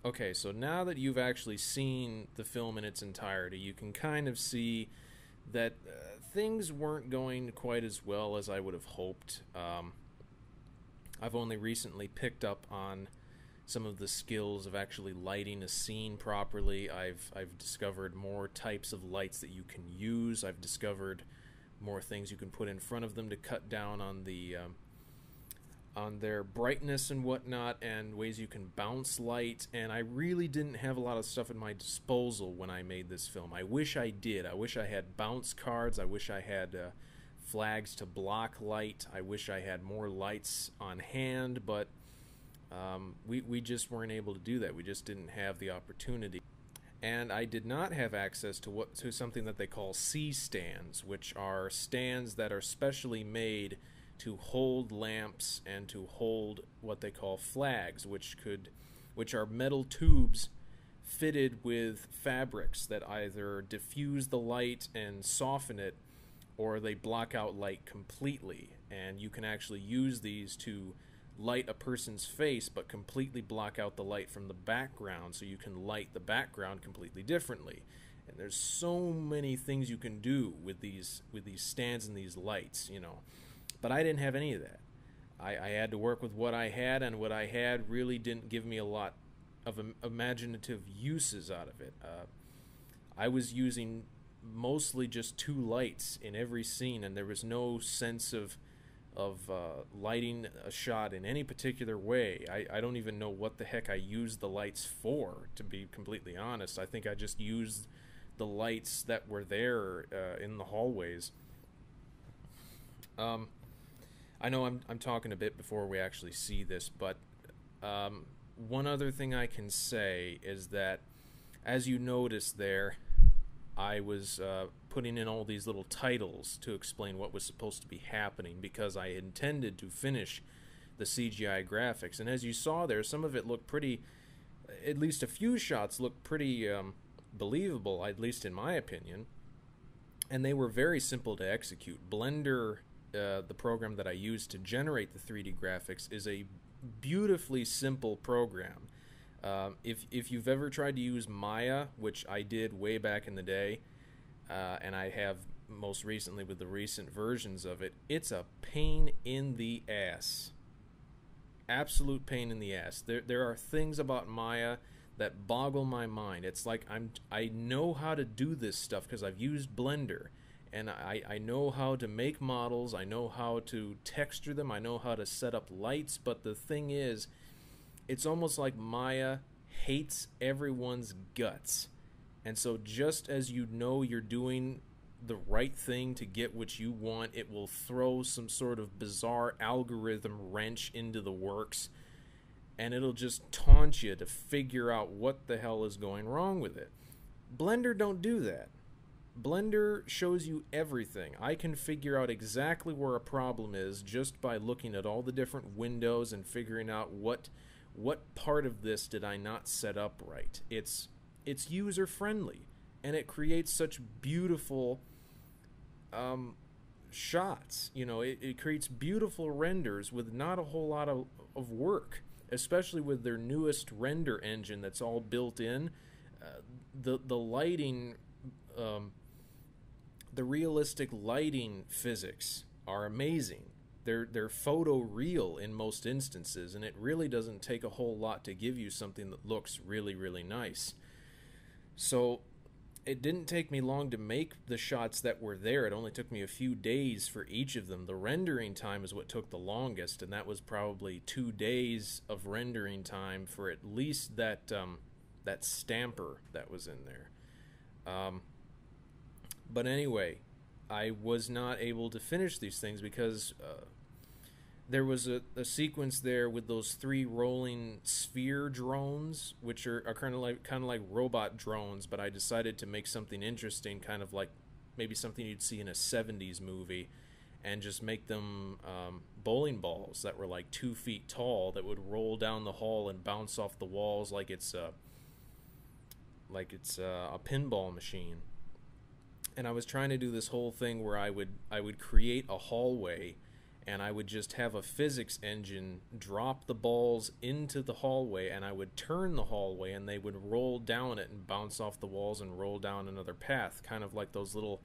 Okay, so now that you've actually seen the film in its entirety, you can kind of see that things weren't going quite as well as I would have hoped. I've only recently picked up on some of the skills of actually lighting a scene properly. I've discovered more types of lights that you can use. I've discovered more things you can put in front of them to cut down on their brightness and whatnot, and ways you can bounce light. And I really didn't have a lot of stuff at my disposal when I made this film. I wish I did. I wish I had bounce cards. I wish I had flags to block light. I wish I had more lights on hand, but we just weren't able to do that. We just didn't have the opportunity. And I did not have access to something that they call C-stands, which are stands that are specially made to hold lamps and to hold what they call flags, which are metal tubes fitted with fabrics that either diffuse the light and soften it, or they block out light completely. And you can actually use these to light a person's face but completely block out the light from the background, so you can light the background completely differently. And there's so many things you can do with these stands and these lights, you know. But I didn't have any of that. I had to work with what I had, and what I had really didn't give me a lot of imaginative uses out of it. I was using mostly just two lights in every scene, and there was no sense of lighting a shot in any particular way. I don't even know what the heck I used the lights for, to be completely honest. I think I just used the lights that were there in the hallways. I know I'm talking a bit before we actually see this, but one other thing I can say is that, as you notice there, I was putting in all these little titles to explain what was supposed to be happening, because I intended to finish the CGI graphics. And as you saw there, some of it looked pretty, at least a few shots looked pretty believable, at least in my opinion. And they were very simple to execute. Blender, the program that I used to generate the 3D graphics, is a beautifully simple program. If you've ever tried to use Maya, which I did way back in the day, and I have most recently with the recent versions of it, it's a pain in the ass. Absolute pain in the ass. There are things about Maya that boggle my mind. It's like I know how to do this stuff because I've used Blender, and I know how to make models, I know how to texture them, I know how to set up lights, but the thing is, it's almost like Maya hates everyone's guts. And so just as you know you're doing the right thing to get what you want, it will throw some sort of bizarre algorithm wrench into the works, and it'll just taunt you to figure out what the hell is going wrong with it. Blender don't do that. Blender shows you everything. I can figure out exactly where a problem is just by looking at all the different windows and figuring out what part of this did I not set up right. It's user friendly, and it creates such beautiful shots. You know, it creates beautiful renders with not a whole lot of work, especially with their newest render engine that's all built in. The lighting, the realistic lighting physics are amazing. They're photo real in most instances, and it really doesn't take a whole lot to give you something that looks really, really nice. So it didn't take me long to make the shots that were there. It only took me a few days for each of them. The rendering time is what took the longest, and that was probably 2 days of rendering time for at least that stamper that was in there. But anyway, I was not able to finish these things because there was a sequence there with those 3 rolling sphere drones, which are kind of like robot drones, but I decided to make something interesting, kind of like maybe something you'd see in a 70s movie, and just make them bowling balls that were like 2 feet tall that would roll down the hall and bounce off the walls like it's a pinball machine. And I was trying to do this whole thing where I would create a hallway, and I would just have a physics engine drop the balls into the hallway, and I would turn the hallway and they would roll down it and bounce off the walls and roll down another path, kind of like those little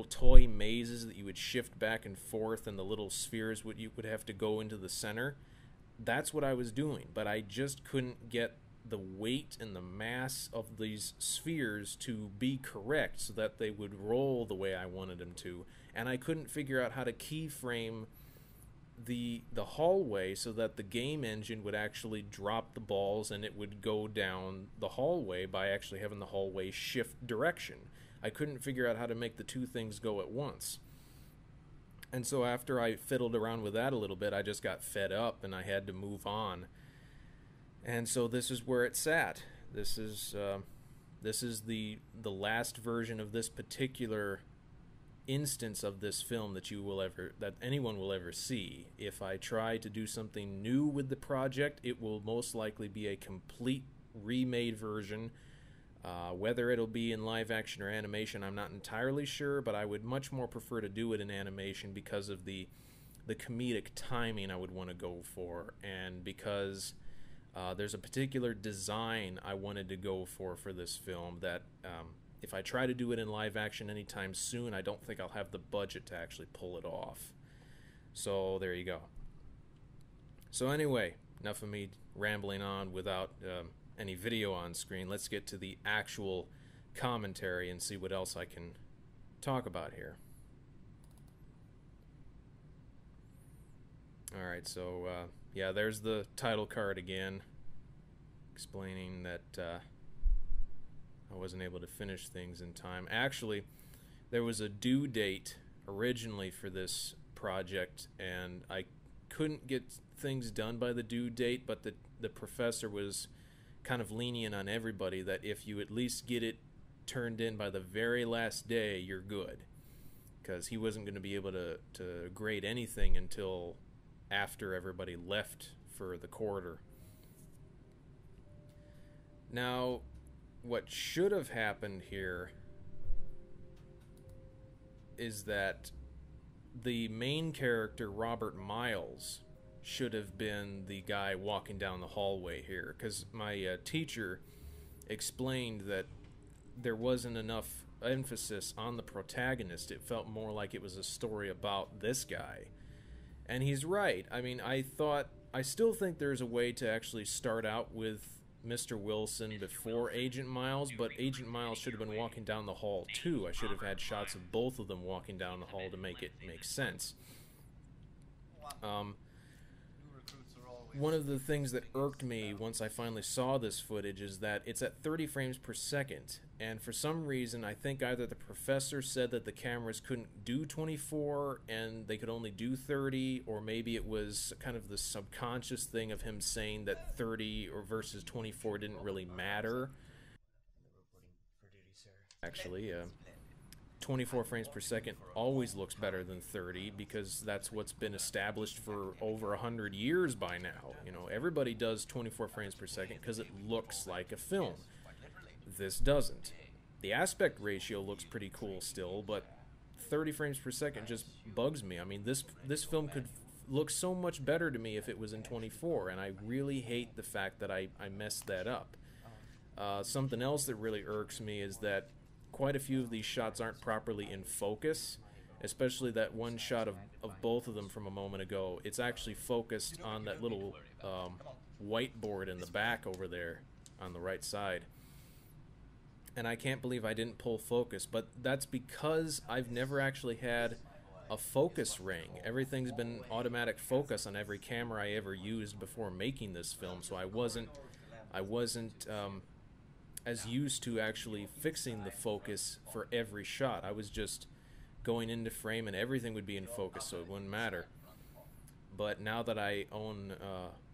toy mazes that you would shift back and forth, and the little spheres you would have to go into the center. That's what I was doing, but I just couldn't get the weight and the mass of these spheres to be correct so that they would roll the way I wanted them to, and I couldn't figure out how to keyframe the hallway so that the game engine would actually drop the balls and it would go down the hallway by actually having the hallway shift direction. I couldn't figure out how to make the two things go at once. And so after I fiddled around with that a little bit, I just got fed up and I had to move on. And so this is where it sat. This is the last version of this particular instance of this film that anyone will ever see. If I try to do something new with the project, it will most likely be a complete remade version. Whether it'll be in live action or animation, I'm not entirely sure, but I would much more prefer to do it in animation because of the comedic timing I would want to go for, and because there's a particular design I wanted to go for this film that if I try to do it in live action anytime soon, I don't think I'll have the budget to actually pull it off. So there you go. So anyway, enough of me rambling on without any video on screen. Let's get to the actual commentary and see what else I can talk about here. Alright, so yeah, there's the title card again, explaining that I wasn't able to finish things in time. Actually, there was a due date originally for this project, and I couldn't get things done by the due date, but the professor was kind of lenient on everybody that if you at least get it turned in by the very last day, you're good. Because he wasn't going to be able to grade anything until after everybody left for the quarter. Now, what should have happened here is that the main character, Robert Miles, should have been the guy walking down the hallway here, because my teacher explained that there wasn't enough emphasis on the protagonist. It felt more like it was a story about this guy. And he's right. I mean, I still think there's a way to actually start out with Mr. Wilson before Agent Miles, but Agent Miles should have been walking down the hall too. I should have had shots of both of them walking down the hall to make it make sense. One of the things that irked me once I finally saw this footage is that it's at 30 frames per second, and for some reason I think either the professor said that the cameras couldn't do 24 and they could only do 30, or maybe it was kind of the subconscious thing of him saying that 30 or versus 24 didn't really matter. Actually, 24 frames per second always looks better than 30 because that's what's been established for over 100 years by now. You know, everybody does 24 frames per second because it looks like a film. This doesn't. The aspect ratio looks pretty cool still, but 30 frames per second just bugs me. I mean, this film could look so much better to me if it was in 24, and I really hate the fact that I messed that up. Something else that really irks me is that quite a few of these shots aren't properly in focus, especially that one shot of both of them from a moment ago. It's actually focused on that little whiteboard in the back over there on the right side. And I can't believe I didn't pull focus, but that's because I've never actually had a focus ring. Everything's been automatic focus on every camera I ever used before making this film, so I wasn't as used to actually fixing the focus for every shot. I was just going into frame and everything would be in focus, so it wouldn't matter. But now that I own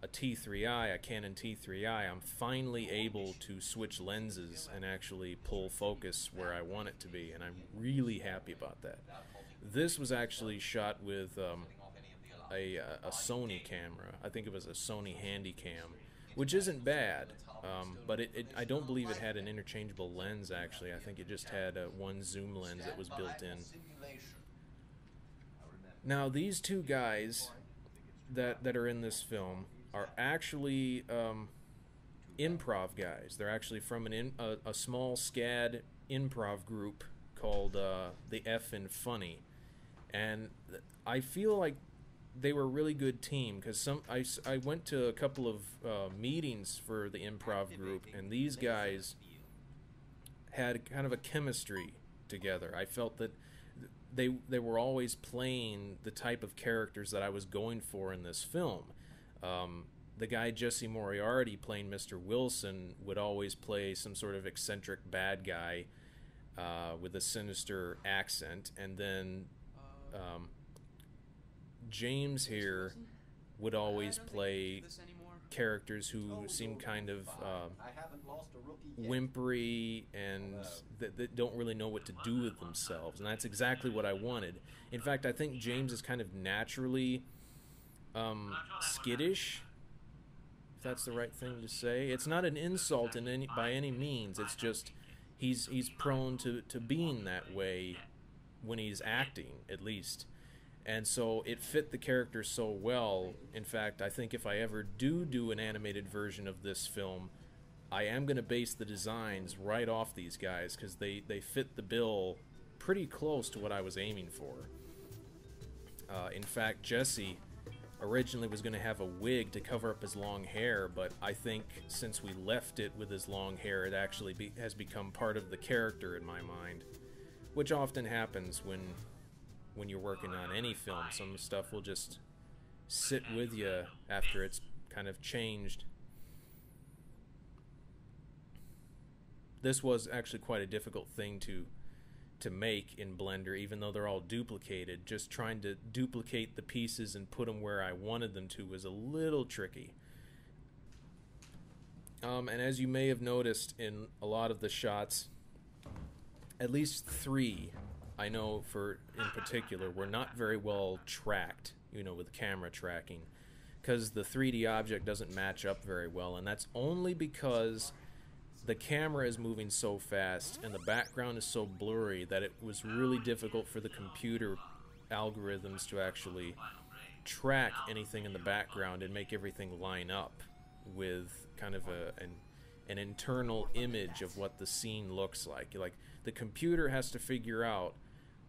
a T3i, a Canon T3i, I'm finally able to switch lenses and actually pull focus where I want it to be, and I'm really happy about that. This was actually shot with a Sony camera. I think it was a Sony Handycam, which isn't bad. But I don't believe it had an interchangeable lens, actually. I think it just had one zoom lens that was built in. Now, these two guys that are in this film are actually improv guys. They're actually from a small SCAD improv group called the F in Funny, and I feel like they were a really good team because I went to a couple of meetings for the improv group, and these guys had kind of a chemistry together. I felt that they were always playing the type of characters that I was going for in this film. The guy Jesse Moriarty playing Mr. Wilson would always play some sort of eccentric bad guy with a sinister accent, and then James here would always play characters who seem kind of whimpery and that don't really know what to do with themselves, and that's exactly what I wanted. In fact, I think James is kind of naturally skittish, if that's the right thing to say. It's not an insult by any means. It's just he's prone to being that way when he's acting, at least. And so it fit the character so well. In fact, I think if I ever do an animated version of this film, I am going to base the designs right off these guys, because they fit the bill pretty close to what I was aiming for. In fact, Jesse originally was going to have a wig to cover up his long hair, but I think since we left it with his long hair, it actually has become part of the character in my mind, which often happens when you're working on any film. Some stuff will just sit with you after it's kind of changed. This was actually quite a difficult thing to make in Blender, even though they're all duplicated. Just trying to duplicate the pieces and put them where I wanted them to was a little tricky. And as you may have noticed in a lot of the shots, at least 3 I know in particular were not very well tracked, with camera tracking, because the 3D object doesn't match up very well, and that's only because the camera is moving so fast and the background is so blurry that it was really difficult for the computer algorithms to actually track anything in the background and make everything line up with kind of an internal image of what the scene looks like. Like, the computer has to figure out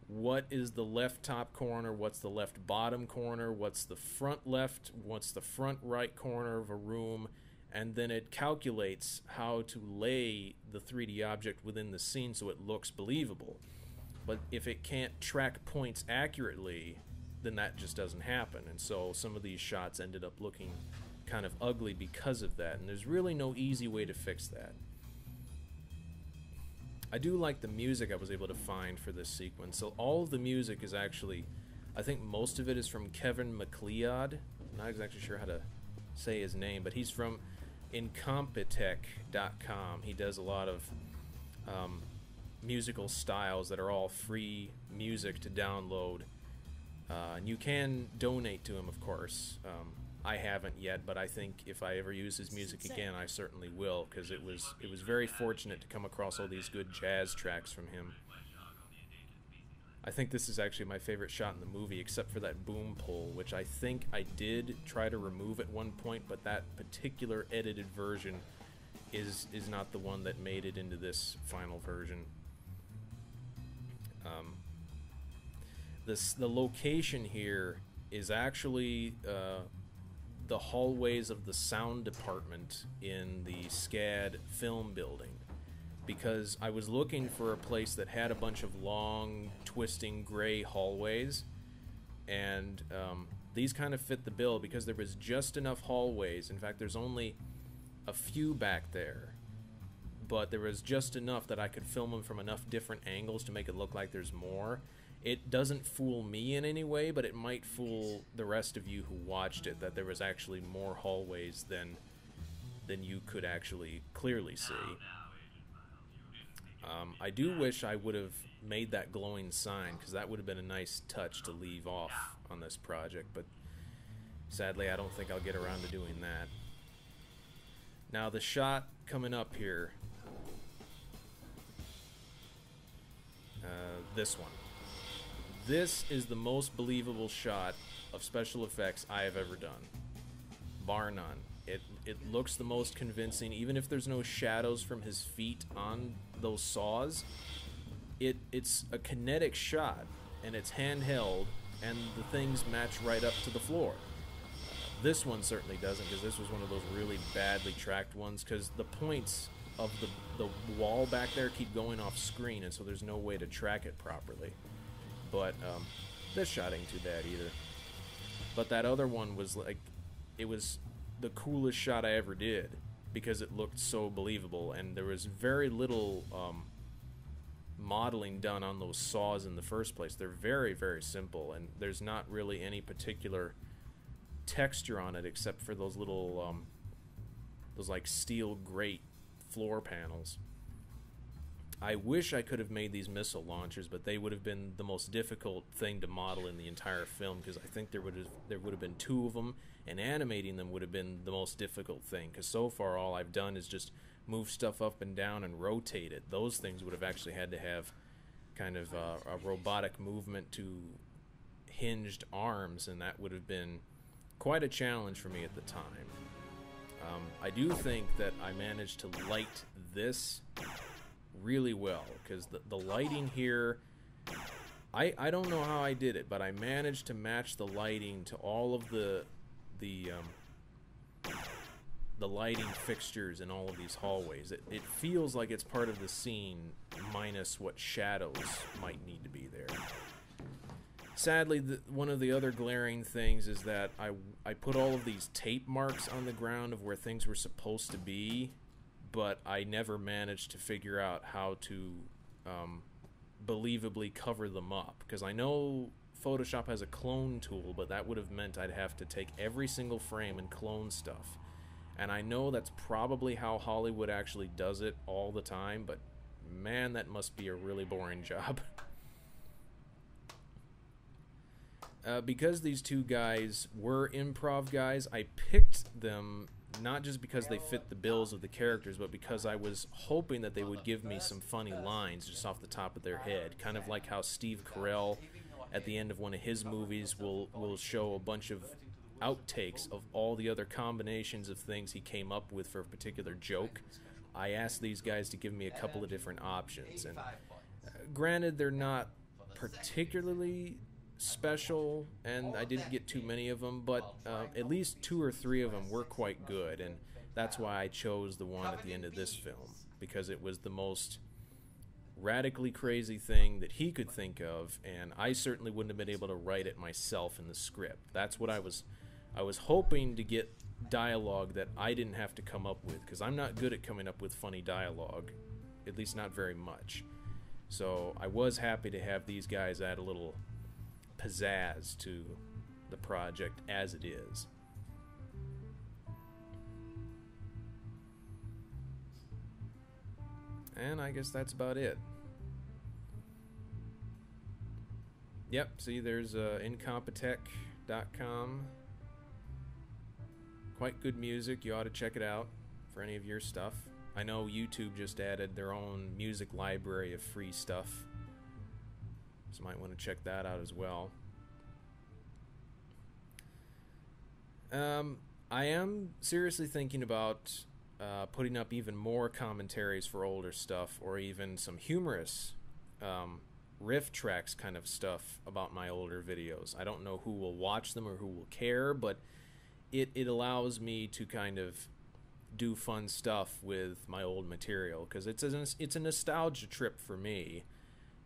what is the left top corner, what's the left bottom corner, what's the front left, what's the front right corner of a room, and then it calculates how to lay the 3D object within the scene so it looks believable. But if it can't track points accurately, then that just doesn't happen, and so some of these shots ended up looking kind of ugly because of that, and there's really no easy way to fix that. I do like the music I was able to find for this sequence. So all of the music is actually, I think most of it is from Kevin MacLeod. I'm not exactly sure how to say his name, but he's from Incompetech.com. He does a lot of musical styles that are all free music to download. And you can donate to him, of course. I haven't yet, but I think if I ever use his music again, I certainly will, because it was very fortunate to come across all these good jazz tracks from him. I think this is actually my favorite shot in the movie, except for that boom pole, which I think I did try to remove at one point, but that particular edited version is not the one that made it into this final version. The location here is actually the hallways of the sound department in the SCAD film building, because I was looking for a place that had a bunch of long, twisting gray hallways, and these kind of fit the bill because there was just enough hallways. In fact, there's only a few back there, but there was just enough that I could film them from enough different angles to make it look like there's more. It doesn't fool me in any way, but it might fool the rest of you who watched it, that there was actually more hallways than you could actually clearly see. I do wish I would have made that glowing sign, because that would have been a nice touch to leave off on this project, but sadly I don't think I'll get around to doing that. Now the shot coming up here, this one. This is the most believable shot of special effects I have ever done, bar none. It looks the most convincing, even if there's no shadows from his feet on those saws. It's a kinetic shot, and it's handheld, and the things match right up to the floor. This one certainly doesn't, because this was one of those really badly tracked ones, because the points of the wall back there keep going off screen, and so there's no way to track it properly. But this shot ain't too bad either. But that other one was like, it was the coolest shot I ever did, because it looked so believable, and there was very little modeling done on those saws in the first place. They're very, very simple, and there's not really any particular texture on it except for those little those like steel grate floor panels. I wish I could have made these missile launchers, but they would have been the most difficult thing to model in the entire film, because I think there would have been 2 of them, and animating them would have been the most difficult thing, because so far all I've done is just move stuff up and down and rotate it. Those things would have actually had to have kind of a robotic movement to hinged arms, and that would have been quite a challenge for me at the time. I do think that I managed to light this really well, because the lighting here, I don't know how I did it, but I managed to match the lighting to all of the lighting fixtures in all of these hallways. It feels like it's part of the scene, minus what shadows might need to be there. Sadly, one of the other glaring things is that I put all of these tape marks on the ground of where things were supposed to be, but I never managed to figure out how to believably cover them up, because I know Photoshop has a clone tool, but that would have meant I'd have to take every single frame and clone stuff. And I know that's probably how Hollywood actually does it all the time, but man, that must be a really boring job. Because these 2 guys were improv guys, I picked them not just because they fit the bills of the characters, but because I was hoping that they would give me some funny lines just off the top of their head, kind of like how Steve Carell at the end of one of his movies will show a bunch of outtakes of all the other combinations of things he came up with for a particular joke. I asked these guys to give me a couple of different options, and granted, they're not particularly special, and I didn't get too many of them, but at least 2 or 3 of them were quite good, and that's why I chose the one at the end of this film, because it was the most radically crazy thing that he could think of, and I certainly wouldn't have been able to write it myself in the script. That's what I was hoping to get dialogue that I didn't have to come up with, because I'm not good at coming up with funny dialogue, at least not very much. So I was happy to have these guys add a little pizzazz to the project as it is. And I guess that's about it. Yep, see, there's incompetech.com. Quite good music. You ought to check it out for any of your stuff. I know YouTube just added their own music library of free stuff, so might want to check that out as well. I am seriously thinking about putting up even more commentaries for older stuff, or even some humorous riff tracks kind of stuff about my older videos. I don't know who will watch them or who will care, but it allows me to kind of do fun stuff with my old material, because it's a nostalgia trip for me,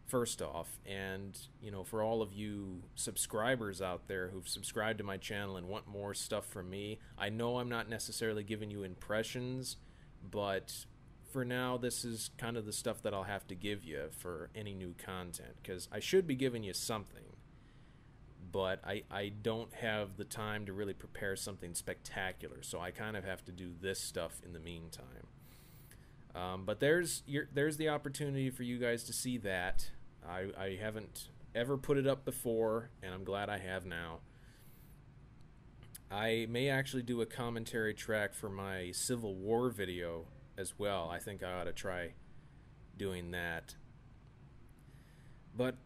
first off, and you know, for all of you subscribers out there who've subscribed to my channel and want more stuff from me, I know I'm not necessarily giving you impressions, but for now this is kind of the stuff that I'll have to give you for any new content, because I should be giving you something, but I don't have the time to really prepare something spectacular, so I kind of have to do this stuff in the meantime. But there's the opportunity for you guys to see that. I haven't ever put it up before, and I'm glad I have now. I may actually do a commentary track for my Civil War video as well. I think I ought to try doing that. But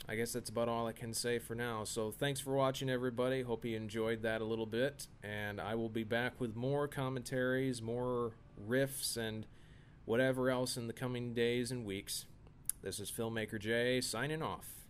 I guess that's about all I can say for now. So thanks for watching, everybody. Hope you enjoyed that a little bit. And I will be back with more commentaries, more riffs, and whatever else in the coming days and weeks. This is Filmmaker Jay signing off.